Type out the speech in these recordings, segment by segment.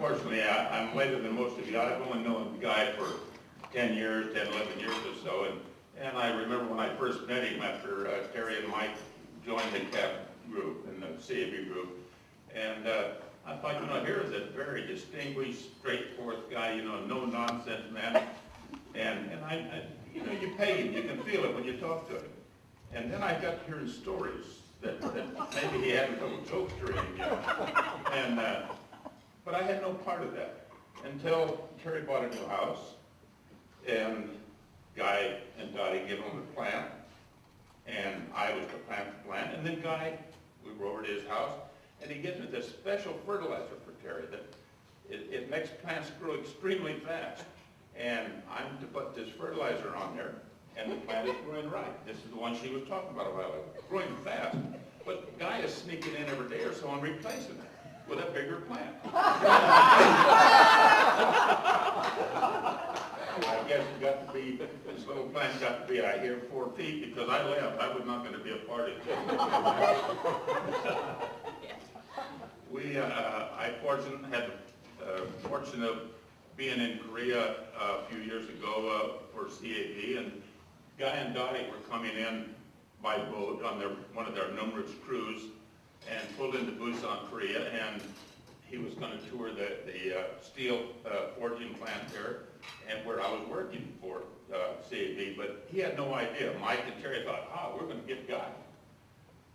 Unfortunately, I'm later than most of you. I've only known Guy for 10 years, 10, 11 years or so, and I remember when I first met him after Terry and Mike joined the CAB group and the CAB group, and I thought, here is a very distinguished, straightforward guy, no nonsense man, and you pay him, you can feel it when you talk to him. And then I got hearing stories that maybe he had a couple jokes to read, but I had no part of that until Terry bought a new house, and Guy and Dottie gave him the plant, and I was to plant the plant, and then Guy, we were over to his house, and he gives me this special fertilizer for Terry that it makes plants grow extremely fast, and I'm to put this fertilizer on there, and the plant is growing right. This is the one she was talking about a while ago, growing fast. But Guy is sneaking in every day or so and replacing it with a bigger plant. I guess it got to be, this little plant got to be, I hear, 4 feet, because I left. I was not going to be a part of it. I had the fortune of being in Korea a few years ago for CAB, and Guy and Dottie were coming in by boat on one of their numerous cruises and pulled into Busan, Korea, and he was going to tour the steel forging plant there, and where I was working for CAB, but he had no idea. Mike and Terry thought, we're going to get Guy.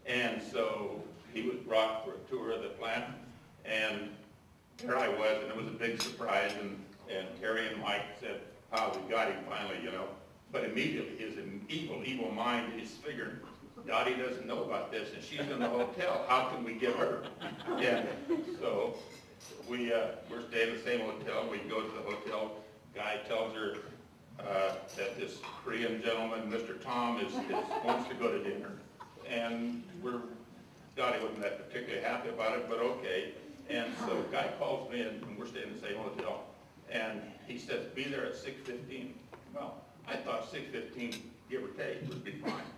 And so he was brought for a tour of the plant, and there I was, and it was a big surprise, and Terry and Mike said, we got him finally, But immediately, his evil mind is figuring, Dottie doesn't know about this, and she's in the hotel. How can we get her? Yeah. So we're staying in the same hotel. We go to the hotel. Guy tells her that this Korean gentleman, Mr. Tom, wants to go to dinner, and Dottie wasn't that particularly happy about it, but okay. And so Guy calls me, and we're staying in the same hotel, and he says, be there at 6:15. Well, I thought 6:15, give or take, would be fine.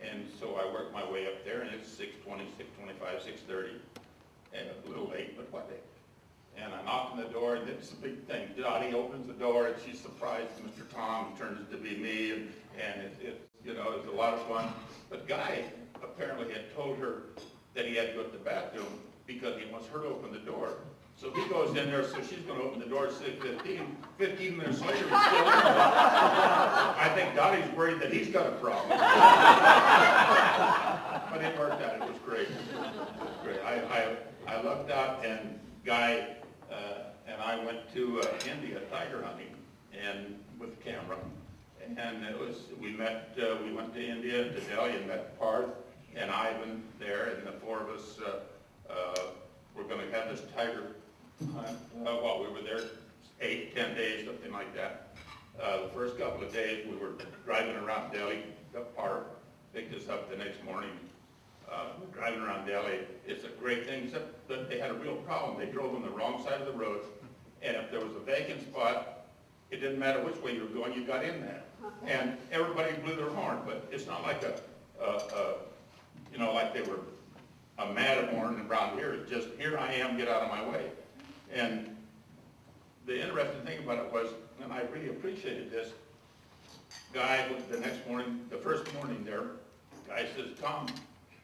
And so I worked my way up there, and it's 6:20, 6:25, 6:30, and a little late, but what day? And I knock on the door, and it's a big thing. Dottie opens the door, and she's surprised. Mr. Tom turns to be me, and it's a lot of fun. But Guy apparently had told her that he had to go to the bathroom because he wants her to open the door. So he goes in there, so she's going to open the door at 6:15. 15 minutes later, he's still in there. I think Dottie's worried that he's got a problem. But it worked out. It was great. It was great. I lucked out, and Guy and I went to India tiger hunting, and with the camera. And we went to India, to Delhi, and met Parth and Ivan there, and the 4 of us were going to have this tiger hunt while we were there, 8, 10 days, something like that. The first couple of days we were driving around Delhi. Parth picked us up the next morning. Driving around Delhi, it's a great thing, except that they had a real problem. They drove on the wrong side of the road, and if there was a vacant spot, it didn't matter which way you were going, you got in there. And everybody blew their horn, but it's not like like they were a mad horn around here. It's just, here I am, get out of my way. And the interesting thing about it was, and I really appreciated this, Guy, the next morning, the first morning there, Guy says, Tom,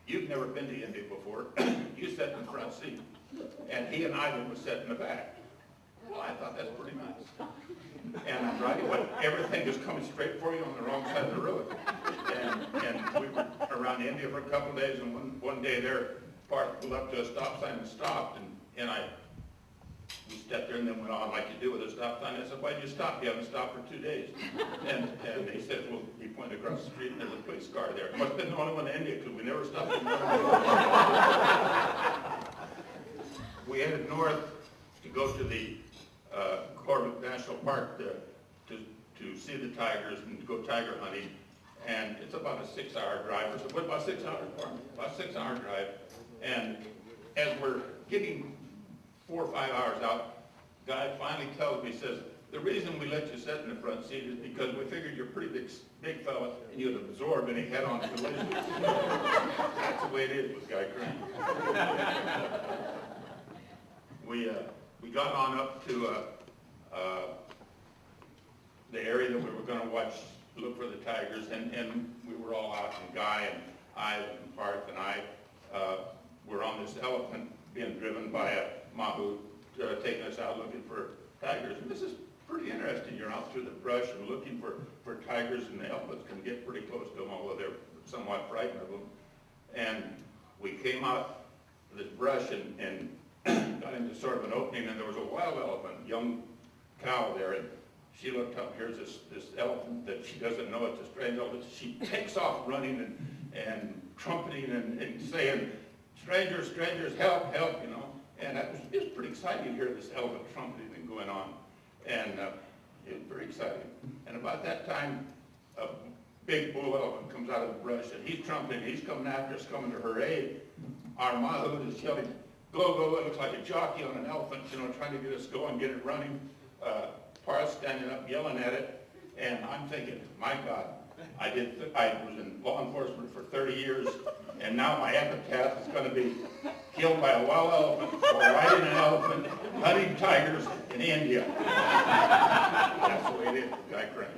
you've never been to India before. You sat in the front seat. And he and Ivan was sitting in the back. Well, I thought that's pretty nice. And I'm driving, but everything was coming straight for you on the wrong side of the road. And we were around India for a couple of days, and one day there, Parth pulled up to a stop sign and stopped, and we stepped there and then went on like you do with a stop sign. I said, why'd you stop? You haven't stopped for 2 days. And he said, well, he pointed across the street and there's a police car there. Must have been the only one in India because we never stopped. We headed north to go to the Corbett National Park to see the tigers and to go tiger hunting. And it's about a 6-hour drive. So what, about 6 hours? About a 6-hour drive. And as we're getting 4 or 5 hours out, Guy finally tells me, says, the reason we let you sit in the front seat is because we figured you're a pretty big fella and you'd absorb any head-on collision. That's the way it is with Guy Crain. We got on up to the area that we were going to look for the tigers, and we were all out, and Guy and I and Parth and I were on this elephant being driven by a mahout taking us out looking for tigers. And this is pretty interesting. You're out through the brush and looking for tigers, and the elephants can get pretty close to them, although they're somewhat frightened of them. And we came out of this brush and got into sort of an opening, and there was a wild elephant, young cow there, and she looked up. Here's this elephant that she doesn't know it's a strange elephant. She takes off running and trumpeting and saying, strangers, strangers, help, help, you know. And it was pretty exciting to hear this elephant trumpeting and going on. And it was very exciting. And about that time, a big bull elephant comes out of the brush, and he's trumpeting. He's coming after us, coming to her aid. Our mahout is yelling, go, go. It looks like a jockey on an elephant, you know, trying to get us going, get it running. Parth standing up yelling at it. And I'm thinking, my God, I was in law enforcement for 30 years, and now my epitaph is going to be killed by a wild elephant or riding an elephant, hunting tigers in India. That's the way it is, Guy Crain.